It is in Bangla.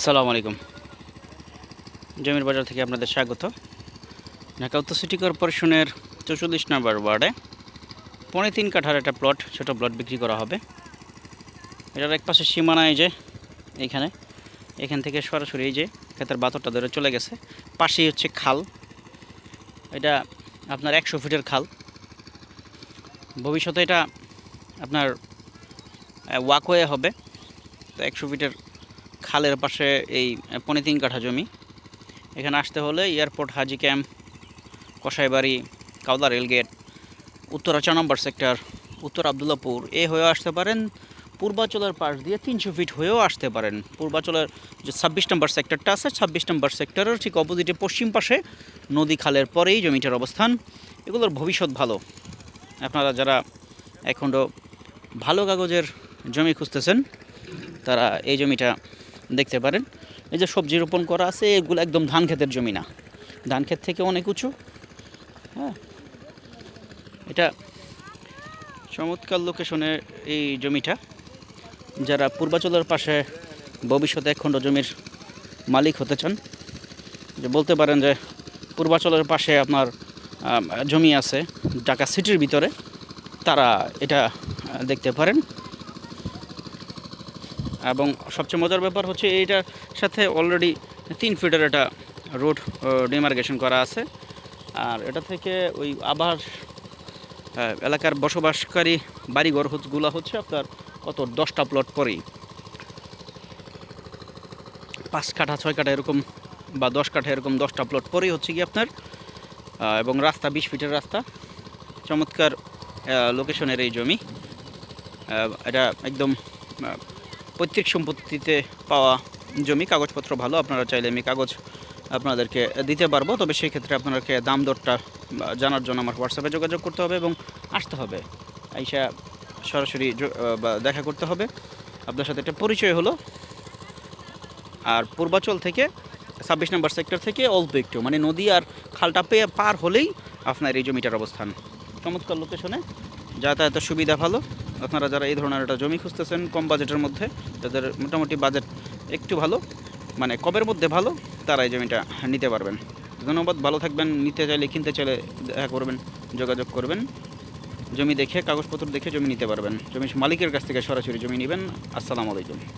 আসসালামু আলাইকুম। জমির বাজার থেকে আপনাদের স্বাগত। ঢাকা উত্তর সিটি কর্পোরেশনের ৪৪ নম্বর ওয়ার্ডে ৩.৫ কাঠার একটা প্লট, ছোট প্লট বিক্রি করা হবে। এটার এক পাশে সীমানা এই যে এখান থেকে সরাসরি এই যে ক্ষেতের বাতরটা ধরে চলে গেছে। পাশেই হচ্ছে খাল। এটা আপনার ১০০ ফিটের খাল। ভবিষ্যতে এটা আপনার ওয়াকওয়ে হবে। তো ১০০ ফিটের খালের পাশে এই ৩.৫ কাঠা জমি। এখানে আসতে হলে এয়ারপোর্ট, হাজি ক্যাম্প, কসাইবাড়ি, কাওদা রেলগেট, উত্তরা ৪ নম্বর সেক্টর, উত্তর আবদুল্লাপুর হয়েও আসতে পারেন। পূর্বাচলের পাশ দিয়ে ৩০০ ফিট হয়েও আসতে পারেন। পূর্বাচলের যে ২৬ নম্বর সেক্টরটা আছে, ২৬ নম্বর সেক্টরের ঠিক অপোজিটে পশ্চিম পাশে নদী খালের পরেই জমিটার অবস্থান। এগুলোর ভবিষ্যৎ ভালো। আপনারা যারা এখনও ভালো কাগজের জমি খুঁজতেছেন তারা এই জমিটা দেখতে পারেন। এই যে সবজি রোপণ করা আছে, এগুলো একদম ধান ক্ষেতের জমি না, ধান ক্ষেত থেকে অনেক উঁচু। হ্যাঁ, এটা চমৎকার লোকেশনের এই জমিটা। যারা পূর্বাচলের পাশে ভবিষ্যতে এক খণ্ড জমির মালিক হতে চান, যে বলতে পারেন যে পূর্বাচলের পাশে আপনার জমি আছে ঢাকা সিটির ভিতরে, তারা এটা দেখতে পারেন। এবং সবচেয়ে মজার ব্যাপার হচ্ছে এইটার সাথে অলরেডি ৩ ফিটের একটা রোড ডিমার্কেশন করা আছে। আর এটা থেকে ওই আবাস এলাকার বসবাসকারী বাড়িঘরগুলো হচ্ছে আপনার কত 10টা প্লট পরেই, 5 কাঠা 6 কাঠা এরকম বা 10 কাঠা এরকম 10টা প্লট পরেই হচ্ছে কি আপনার। এবং রাস্তা 20 ফিটের রাস্তা। চমৎকার লোকেশনের এই জমি। এটা একদম পৈতৃক সম্পত্তিতে পাওয়া জমি। কাগজপত্র ভালো। আপনারা চাইলে আমি কাগজ আপনাদেরকে দিতে পারবো। তবে সেই ক্ষেত্রে আপনাদেরকে দাম দরটা জানার জন্য আমার হোয়াটসঅ্যাপে যোগাযোগ করতে হবে এবং আসতে হবে। আইসা সরাসরি দেখা করতে হবে। আপনার সাথে একটা পরিচয় হলো। আর পূর্বাচল থেকে 26 নম্বর সেক্টর থেকে অল্প একটু, মানে নদী আর খালটা পার হলেই আপনার এই জমিটার অবস্থান। চমৎকার লোকেশনে, যাতায়াতের সুবিধা ভালো। আপনারা যারা এই ধরনের একটা জমি খুঁজতেছেন কম বাজেটের মধ্যে, যাদের মোটামুটি বাজেট একটু ভালো, মানে কমের মধ্যে ভালো, তারা এই জমিটা নিতে পারবেন। ধন্যবাদ। ভালো থাকবেন। নিতে চাইলে, কিনতে চাইলে দেখা করবেন, যোগাযোগ করবেন। জমি দেখে, কাগজপত্র দেখে জমি নিতে পারবেন। জমির মালিকের কাছ থেকে সরাসরি জমি নেবেন। আসসালামু আলাইকুম।